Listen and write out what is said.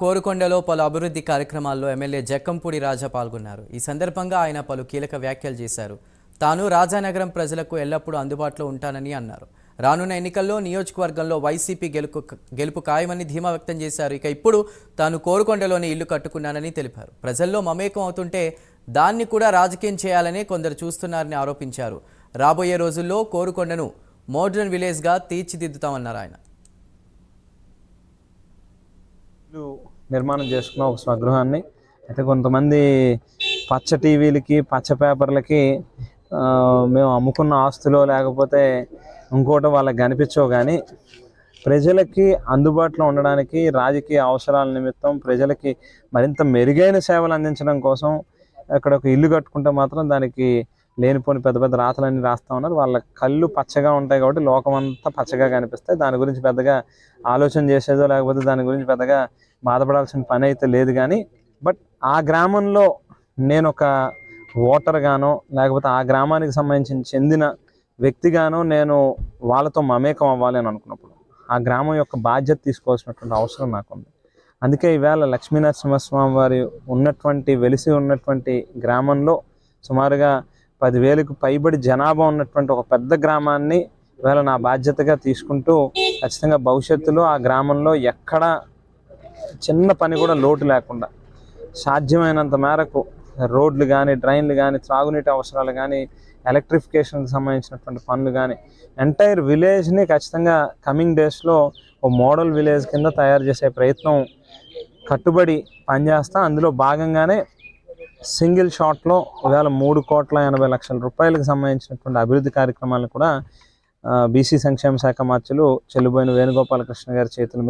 కోరుకొండలో పలు అభివృద్ధి కార్యక్రమాల్లో ఎమ్మెల్యే జక్కంపూడి రాజా పాల్గొన్నారు. ఈ సందర్భంగా ఆయన పలు కీలక వ్యాఖ్యలు చేశారు. తాను రాజానగరం ప్రజలకు ఎల్లప్పుడూ అందుబాటులో ఉంటానని అన్నారు. రానున్న ఎన్నికల్లో నియోజకవర్గంలో వైసీపీ గెలుపు ఖాయమని ధీమా వ్యక్తం చేశారు. ఇప్పుడు తాను కోరుకొండలోని ఇల్లు కట్టుకున్నానని తెలిపారు. ప్రజల్లో మమేకం అవుతుంటే దాన్ని కూడా రాజకీయం చేయాలని కొందరు చూస్తున్నారని ఆరోపించారు. రాబోయే రోజుల్లో కోరుకొండను మోడర్న్ విలేజ్గా తీర్చిదిద్దుతామన్నారు ఆయన. నిర్మాణం చేసుకున్న ఒక స్వగృహాన్ని అయితే కొంతమంది పచ్చ టీవీలకి పచ్చ పేపర్లకి మేము అమ్ముకున్న ఆస్తులో లేకపోతే ఇంకోటి వాళ్ళకి కనిపించవు, కానీ ప్రజలకి అందుబాటులో ఉండడానికి రాజకీయ అవసరాల నిమిత్తం ప్రజలకి మరింత మెరుగైన సేవలు అందించడం కోసం అక్కడ ఒక ఇల్లు కట్టుకుంటే మాత్రం దానికి లేనిపోని పెద్ద పెద్ద రాతలన్నీ రాస్తూ ఉన్నారు. వాళ్ళ కళ్ళు పచ్చగా ఉంటాయి కాబట్టి లోకమంతా పచ్చగా కనిపిస్తాయి. దాని గురించి పెద్దగా ఆలోచన చేసేదో లేకపోతే దాని గురించి పెద్దగా బాధపడాల్సిన పని అయితే లేదు. కానీ ఆ గ్రామంలో నేను ఒక ఓటర్గానో లేకపోతే ఆ గ్రామానికి సంబంధించిన చెందిన వ్యక్తిగానో నేను వాళ్ళతో మమేకం అవ్వాలి అని అనుకున్నప్పుడు ఆ గ్రామం యొక్క బాధ్యత తీసుకోవాల్సినటువంటి అవసరం నాకుంది. అందుకే ఈవేళ లక్ష్మీనరసింహస్వామి వారి వెలిసి ఉన్నటువంటి గ్రామంలో సుమారుగా 10,000కు పైబడి జనాభా ఉన్నటువంటి ఒక పెద్ద గ్రామాన్ని ఈవేళ నా బాధ్యతగా తీసుకుంటూ ఖచ్చితంగా భవిష్యత్తులో ఆ గ్రామంలో ఎక్కడ చిన్న పని కూడా లోటు లేకుండా సాధ్యమైనంత మేరకు రోడ్లు కానీ డ్రైన్లు కానీ త్రాగునీటి అవసరాలు కానీ ఎలక్ట్రిఫికేషన్కి సంబంధించినటువంటి పనులు కానీ ఎంటైర్ విలేజ్ని ఖచ్చితంగా కమింగ్ డేస్లో ఓ మోడల్ విలేజ్ కింద తయారు చేసే ప్రయత్నం కట్టుబడి పనిచేస్తా. అందులో భాగంగానే సింగిల్ షాట్లో ఇవాళ 3,80,00,000 రూపాయలకు సంబంధించినటువంటి అభివృద్ధి కార్యక్రమాలను కూడా బీసీ సంక్షేమ శాఖ మంత్రులు చెల్లుబోయిన వేణుగోపాలకృష్ణ గారి చేతుల మీద